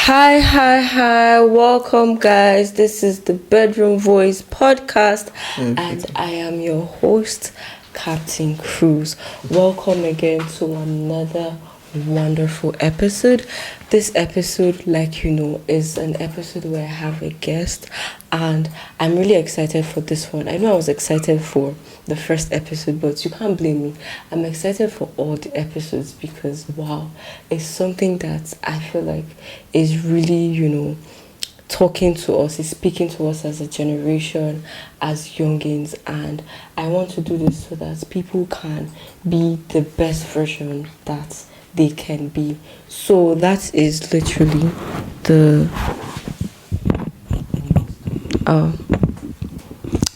Hi. Welcome, guys. This is the Bedroom Voice podcast, and I am your host, Captain Cruz. Welcome again to another wonderful episode. This episode, like you know, is an episode where I have a guest, and I'm really excited for this one. I know I was excited for the first episode, but you can't blame me. I'm excited for all the episodes because wow, it's something that I feel like is really, talking to us, is speaking to us as a generation, as youngins, and I want to do this so that people can be the best version that they can be. So that is literally the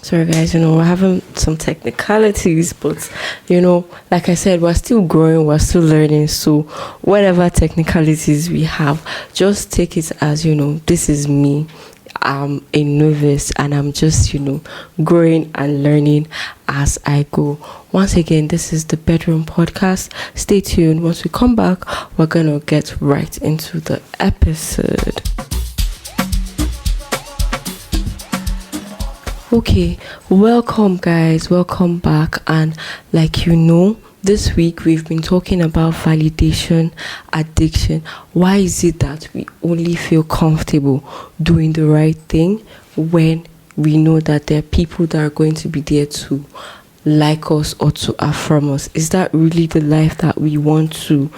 sorry guys, we're having some technicalities, but like I said, we're still growing, we're still learning. So whatever technicalities we have, just take it as this is me. I'm a novice and I'm just growing and learning as I go. Once again, this is the Bedroom Podcast. Stay tuned. Once we come back, we're gonna get right into the episode. Okay, welcome guys, welcome back. And like this week we've been talking about validation addiction. Why is it that we only feel comfortable doing the right thing when we know that there are people that are going to be there to like us or to affirm us? Is that really the life that we want to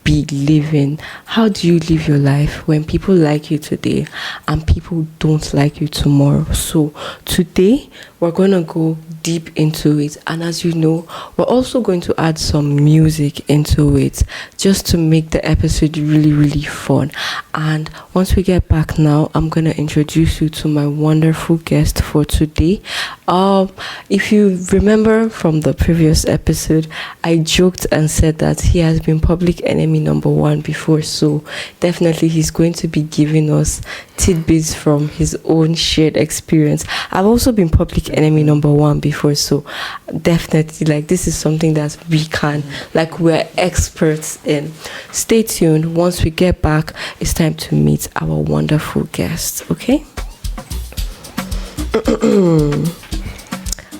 be living? How do you live your life when people like you today and people don't like you tomorrow? So today we're going to go deep into it, and as you know, we're also going to add some music into it just to make the episode really fun. And once we get back now, I'm going to introduce you to my wonderful guest for today. If you remember from the previous episode, I joked and said that he has been public enemy number 1 before, so definitely he's going to be giving us tidbits from his own shared experience. I've also been public enemy number 1 before, so definitely this is something that we can, we're experts in. Stay tuned. Once we get back, it's time to meet our wonderful guest. Okay.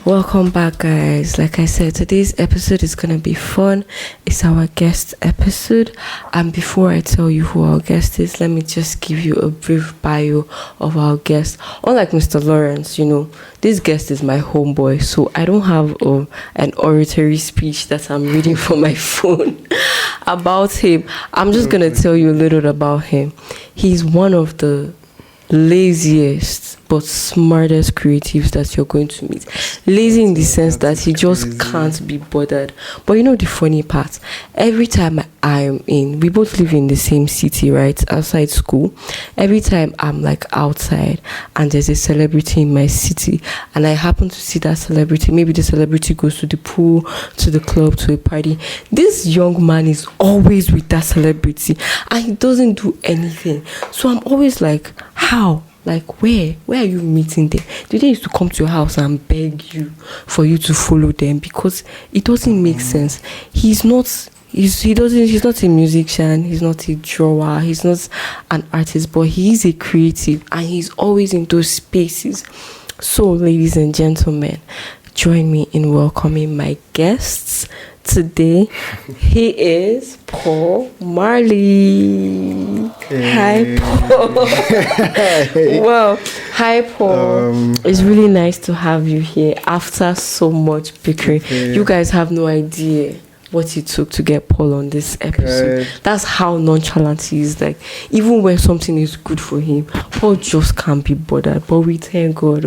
Welcome back, guys. Like I said, today's episode is gonna be fun. It's our guest episode, and before I tell you who our guest is, let me just give you a brief bio of our guest. Unlike Mr. Lawrence, this guest is my homeboy, so I don't have an oratory speech that I'm reading from my phone about him. I'm just gonna tell you a little about him. He's one of the laziest but smartest creatives that you're going to meet. Lazy in the sense that he just can't be bothered. But the funny part, every time we both live in the same city, right, outside school. Every time I'm outside and there's a celebrity in my city and I happen to see that celebrity, maybe the celebrity goes to the pool, to the club, to a party, this young man is always with that celebrity and he doesn't do anything. So I'm always like, how? Where are you meeting them? Do they used to come to your house and beg you for you to follow them? Because it doesn't make sense. He's not a musician, he's not a drawer, he's not an artist, but he is a creative and he's always in those spaces. So ladies and gentlemen, join me in welcoming my guests today. He is Paul Marley. Hey. Hi, Paul. Well, hi, Paul. It's really nice to have you here after so much bickering. Okay. You guys have no idea what it took to get Paul on this episode. Good. That's how nonchalant he is. Even when something is good for him, Paul just can't be bothered. But we thank God,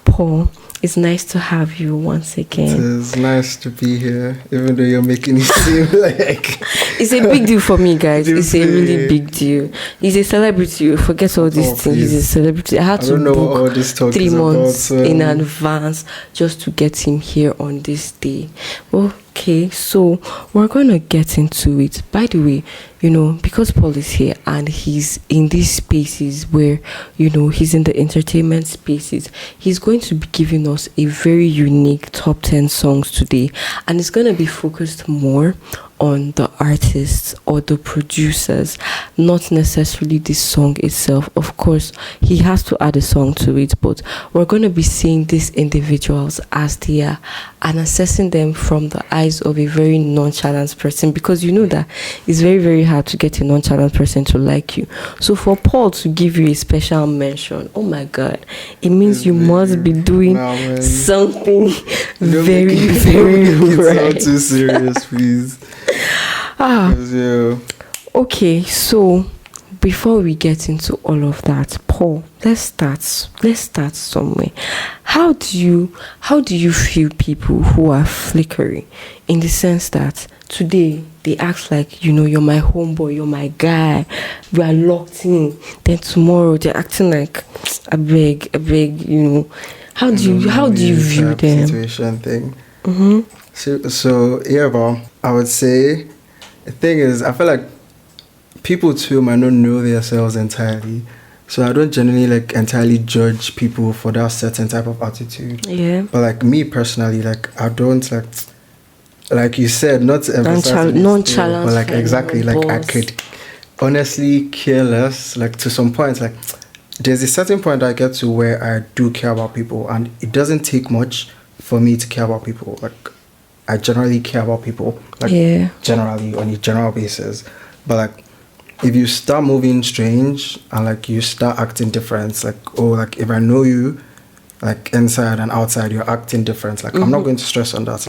Paul. It's nice to have you once again. It is nice to be here, even though you're making it seem like... It's a big deal for me, guys. It's a really big deal. He's a celebrity. Forget all these things. He's a celebrity. I had to book 3 months in advance just to get him here on this day. Well, Okay, so we're going to get into it. By the way, because Paul is here and he's in these spaces where, he's in the entertainment spaces, he's going to be giving us a very unique top 10 songs today. And it's going to be focused more on the artists or the producers, not necessarily the song itself. Of course, he has to add a song to it, but we're going to be seeing these individuals as they are and assessing them from the eyes of a very nonchalant person, because you know that it's very, very hard to get a nonchalant person to like you. So for Paul to give you a special mention, oh my God, it means you must be doing something very, very right. Not too serious, please. Okay, so before we get into all of that, Paul, let's start somewhere. How do you feel people who are flickering, in the sense that today they act like, you're my homeboy, you're my guy, we are locked in, then tomorrow they're acting like a big, how do you view them? Situation thing. Mm-hmm. So yeah, but I would say the thing is, I feel like people too might not know themselves entirely. So I don't generally entirely judge people for that certain type of attitude. Yeah. But me personally, I don't like you said, not to emphasize nonchalant, but exactly, I could honestly care less. To some point, there's a certain point I get to where I do care about people, and it doesn't take much for me to care about people. I generally care about people, generally on a general basis. But if you start moving strange and you start acting different, if I know you, inside and outside, you're acting different. Mm-hmm. I'm not going to stress on that.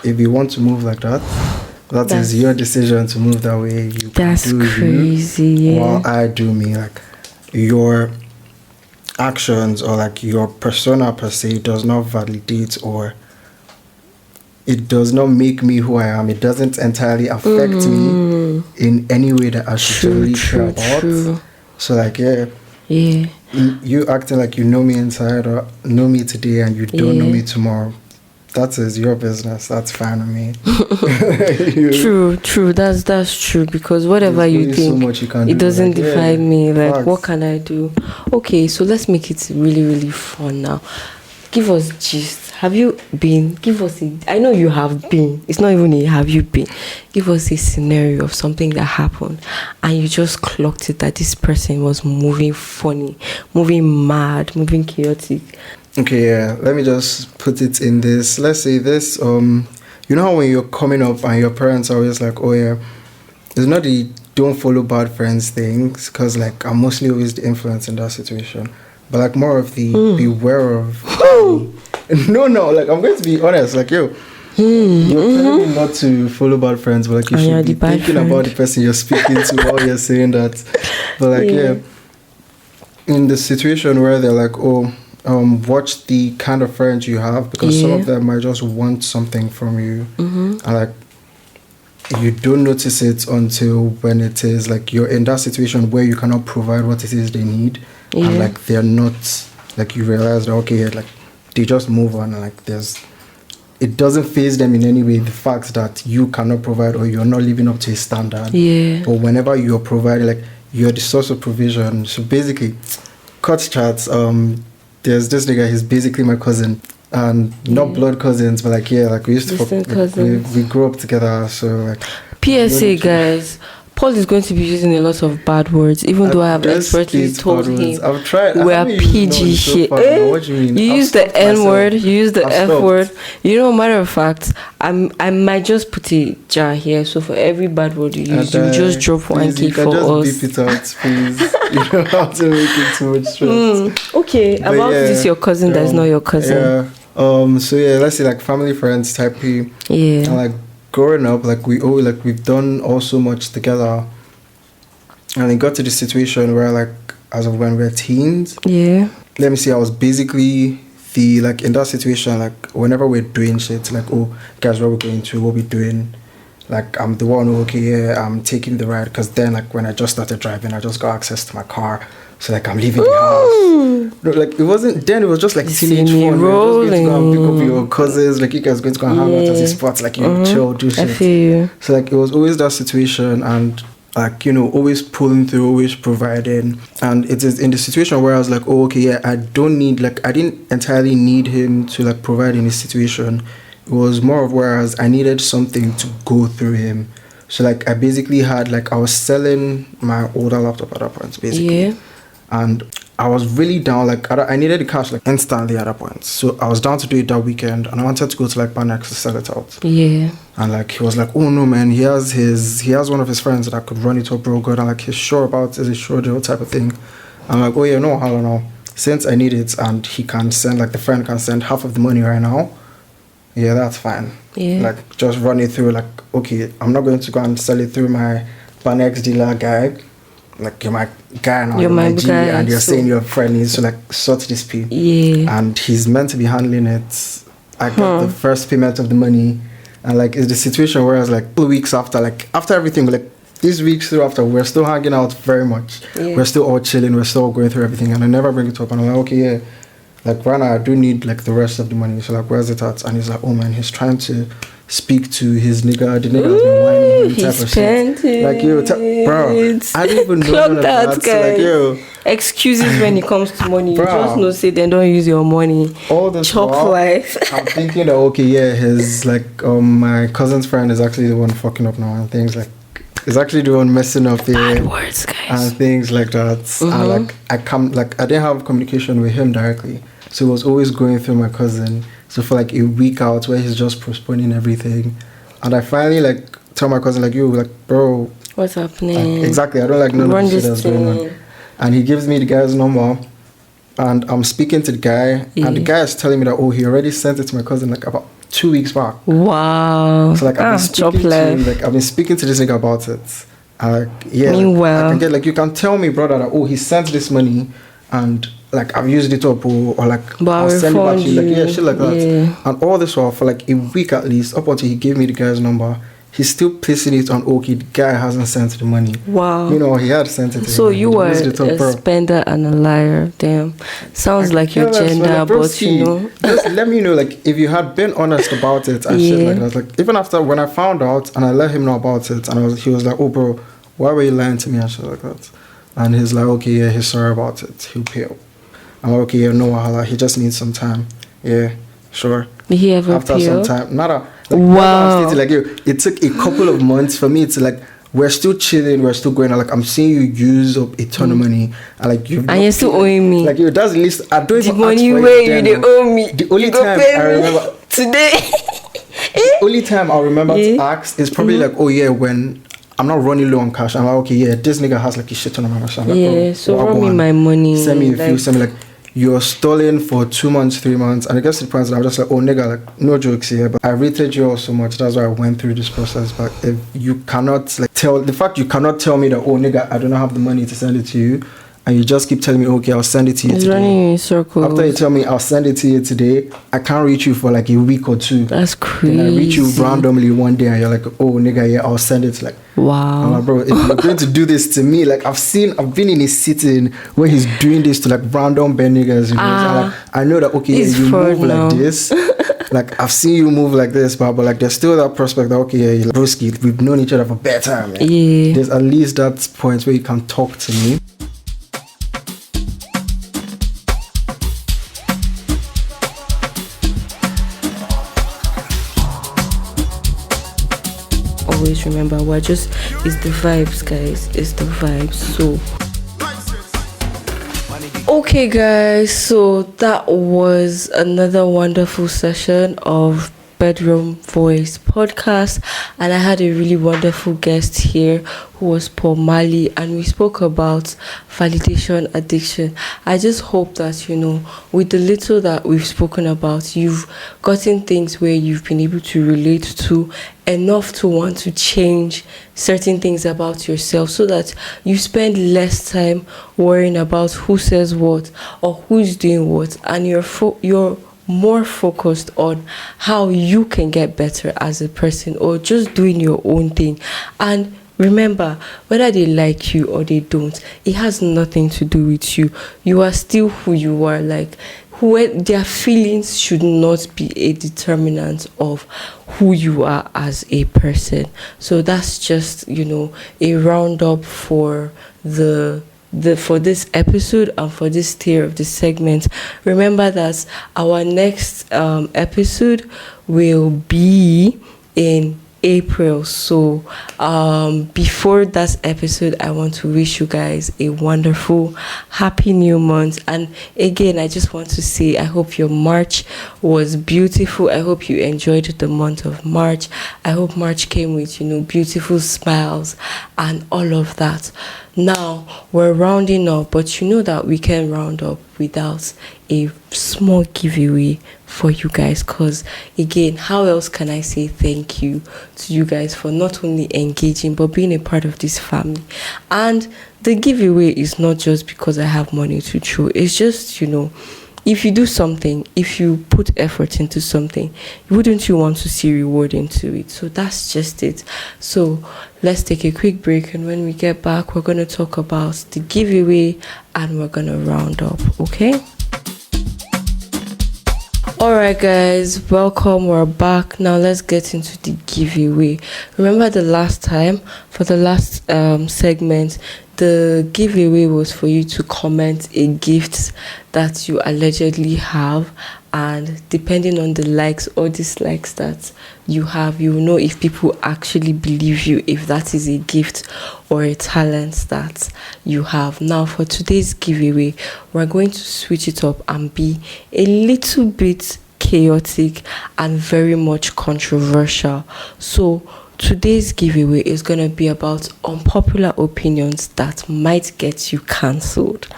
If you want to move like that, that is your decision to move that way. That's crazy. Yeah. While I do me. Your actions or your persona per se does not validate, or it does not make me who I am. It doesn't entirely affect me in any way that I should really care about. True. So yeah. You acting like you know me inside or know me today and you don't know me tomorrow, that is your business. That's fine with me. True. That's true, because whatever you think, it doesn't define me. What can I do? Okay, so let's make it really, really fun now. Give us gist. Have you been? Give us I know you have been. It's not even a have you been. Give us a scenario of something that happened and you just clocked it that this person was moving funny, moving mad, moving chaotic. Okay, yeah. Let me just put it in this. Let's say this. You know how when you're coming up and your parents are always like, oh yeah, it's not the don't follow bad friends things, because I'm mostly always the influence in that situation. But more of the beware of. No, I'm going to be honest. You're telling me not to follow bad friends, but you should be thinking about the person you're speaking to while you're saying that. But in the situation where they're like, watch the kind of friends you have, because some of them might just want something from you, and you don't notice it until when it is you're in that situation where you cannot provide what it is they need, and they're not you realize that they just move on, and it doesn't faze them in any way, the fact that you cannot provide or you're not living up to a standard. Or whenever you're providing, you're the source of provision. So basically, cut chats. There's this nigga. He's basically my cousin, and not blood cousins, but we used to we grew up together. So PSA guys. Paul is going to be using a lot of bad words, even though I have expertly told him I've tried. we are PG here. What do you mean? You use the N word, you use the F word. Matter of fact, I might just put a jar here. So for every bad word you use, you just drop one key for us. Just beep it out, please. You don't have to make it too much stress. Okay, but about this your cousin that's not your cousin. Yeah. So let's say family friends type P. Yeah. And growing up, we've done all so much together, and it got to the situation where as of when we're teens, let me see, I was basically the in that situation, whenever we're doing shit, guys, where we're going to, what we're doing, I'm the one I'm taking the ride, because then when I just started driving, I just got access to my car, So like I'm leaving the house. No, like it wasn't then. It was just like teenage fun. You're just going to go and pick up your cousins. Like you guys going to go and hang out at these spots. Like you chill, do shit. I feel you. So like it was always that situation, and like always pulling through, always providing. And it is in the situation where I was like, oh okay, yeah, I didn't entirely need him to like provide in this situation. It was more of whereas I needed something to go through him. So like I basically had like I was selling my older laptop at that point basically. Yeah. And I was really down, like I needed the cash like instantly at that point. So I was down to do it that weekend, and I wanted to go to like Banex to sell it out. Yeah. And like he was like, oh no man, he has one of his friends that could run it up real good, and like he's sure about it, he's sure the whole type of thing. I'm like, oh yeah, no, I don't know. Since I need it and he can send, like the friend can send half of the money right now, yeah, that's fine. Yeah. Like just run it through, like, okay, I'm not going to go and sell it through my Banex dealer guy. Like you're my guy now, you're my guy, and you're saying your friend needs to like sort this pay. Yeah. And he's meant to be handling it. I got the first payment of the money, and like it's the situation where I was like 2 weeks after, like after everything, like these weeks through after, we're still hanging out very much. Yeah. We're still all chilling, we're still going through everything, and I never bring it up. And I'm like, okay, yeah, like right now I do need like the rest of the money. So like, where's it at? And he's like, oh man, he's trying to speak to his nigga. The nigga's been whining him type of shit. Like bro, I didn't even know none of that. So, like yo, excuses when it comes to money. Bro, you just know say they don't use your money. All this chop life. I'm thinking that okay, yeah, his like my cousin's friend is actually the one fucking up now and things like. It's actually the one messing up here. Bad words, guys. And things like that. And like I didn't have communication with him directly. So it was always going through my cousin. So for like a week out where he's just postponing everything. And I finally like tell my cousin like, yo, like bro, what's happening? Like, exactly. I don't like none of the shit that's going on. And he gives me the guy's number. And I'm speaking to the guy. Yeah. And the guy is telling me that, oh, he already sent it to my cousin like about 2 weeks back. Wow. So like I've been speaking to this nigga about it. Yeah. Meanwhile, I can get like you can tell me, brother, that oh he sent this money and like I've used it up or like I'll send it back to you. Like yeah, shit like that. Yeah. And all this while for like a week at least, up until he gave me the guy's number, he's still placing it on okay, the guy hasn't sent the money. Wow. He had sent it to so him. You were a spender and a liar. Damn. Sounds like your gender, but just let me know like if you had been honest about it and shit like that. Like even after when I found out and I let him know about it and he was like, oh bro, why were you lying to me and shit like that? And he's like, okay, yeah, he's sorry about it. He'll pay up. I'm like, okay, yeah, no wahala. He just needs some time. Yeah, sure. Did he ever after pay some up? time, wow. Like, it took a couple of months for me to like. We're still chilling. We're still going. Like I'm seeing you use up a ton of money, and like you're still owing me. Like that's the least. I don't the even money where you owe me. The only time I remember today. The only time I remember to ask is probably like, oh yeah, when I'm not running low on cash. I'm like, okay, yeah, this nigga has like a shit ton of my cash. Like, yeah, so run me my money. Send me a few. Send me like. You're stalling for 2 months, 3 months, and I guess the point I'm just like, oh nigga, like no jokes here, but I rated you all so much. That's why I went through this process. But if you cannot like you cannot tell me that oh nigga, I do not have the money to send it to you, and you just keep telling me okay, I'll send it to you today. Running in circles. After you tell me I'll send it to you today, I can't reach you for like a week or two. That's crazy. Then I reach you randomly one day, and you're like, oh nigga, yeah, I'll send it. Like wow. I'm like, bro, if you're going to do this to me, like I've been in a sitting where he's doing this to like random bad niggas, like, I know that okay, you move like this. Like I've seen you move like this, but like there's still that prospect that okay, yeah, broski, we've known each other for better time. Yeah. There's at least that point where you can talk to me. Always remember it's the vibes, guys. It's the vibes. So okay guys, so that was another wonderful session of Bedroom Voice podcast, and I had a really wonderful guest here who was Paul Mali, and we spoke about validation addiction. I just hope that with the little that we've spoken about, you've gotten things where you've been able to relate to enough to want to change certain things about yourself, so that you spend less time worrying about who says what or who's doing what, and you're more focused on how you can get better as a person, or just doing your own thing. And Remember, whether they like you or they don't, it has nothing to do with you. You are still who you are. Like, their feelings should not be a determinant of who you are as a person. So that's just, a roundup for for this episode and for this tier of the segment. Remember that our next episode will be in April. So before that episode, I want to wish you guys a wonderful happy new month. And again, I just want to say I hope your March was beautiful. I hope you enjoyed the month of March. I hope March came with beautiful smiles and all of that. Now we're rounding up, but you know that we can round up without a small giveaway for you guys, because again, how else can I say thank you to you guys for not only engaging but being a part of this family? And the giveaway is not just because I have money to throw. It's just, if you do something, if you put effort into something, wouldn't you want to see reward into it? So that's just it. So let's take a quick break, and when we get back, we're going to talk about the giveaway and we're going to round up, okay? Alright guys, welcome, we're back. Now let's get into the giveaway. Remember the last time, for the last segment, the giveaway was for you to comment a gift that you allegedly have, and depending on the likes or dislikes that you have, you will know if people actually believe you, if that is a gift or a talent that you have. Now for today's giveaway, we're going to switch it up and be a little bit chaotic and very much controversial. So today's giveaway is going to be about unpopular opinions that might get you cancelled.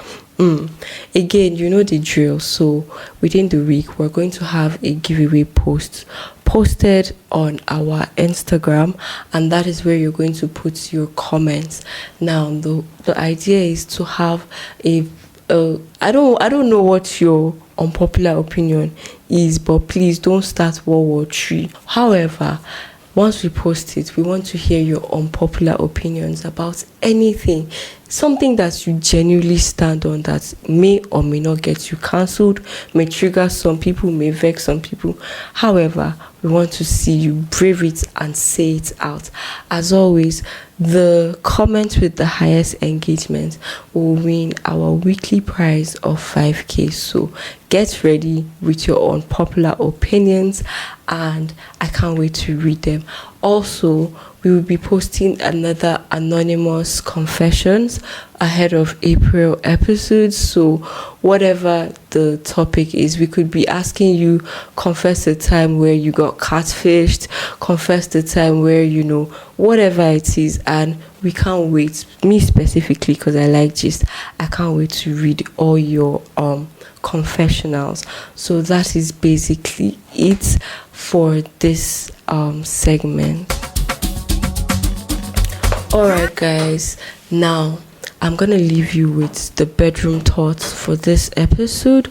Again, you know the drill. So within the week, we're going to have a giveaway posted on our Instagram, and that is where you're going to put your comments. Now the idea is to have I don't know what your unpopular opinion is, but please don't start World War III. However, once we post it, we want to hear your unpopular opinions about anything, something that you genuinely stand on that may or may not get you cancelled, may trigger some people, may vex some people. However, we want to see you brave it and say it out. As always, the comment with the highest engagement will win our weekly prize of 5k. So get ready with your unpopular opinions, and I can't wait to read them. Also, we will be posting another anonymous confessions ahead of April episodes. So whatever the topic is, we could be asking you, confess the time where you got catfished, confess the time where, whatever it is. And we can't wait, me specifically, because I like gist, I can't wait to read all your confessionals. So that is basically it for this segment. Alright guys, now I'm gonna leave you with the bedroom thoughts for this episode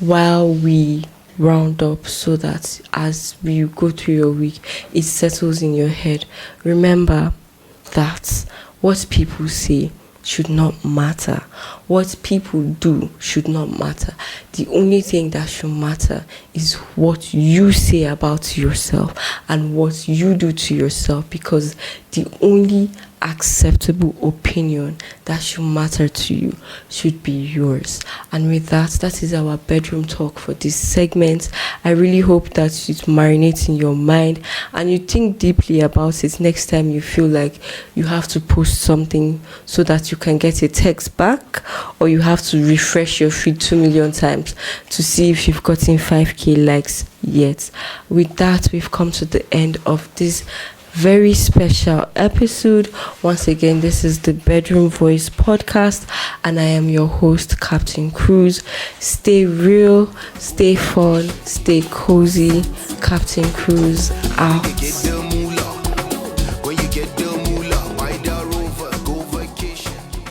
while we round up, so that as you go through your week, it settles in your head. Remember that what people say should not matter. What people do should not matter. The only thing that should matter is what you say about yourself and what you do to yourself, because the only acceptable opinion that should matter to you should be yours. And with that is our bedroom talk for this segment. I really hope that it marinates in your mind and you think deeply about it next time you feel like you have to post something so that you can get a text back, or you have to refresh your feed 2 million times to see if you've gotten 5k likes yet. With that, we've come to the end of this very special episode. Once again, this is the Bedroom Voice podcast, and I am your host, Captain Cruz. Stay real, stay fun, stay cozy. Captain Cruz out.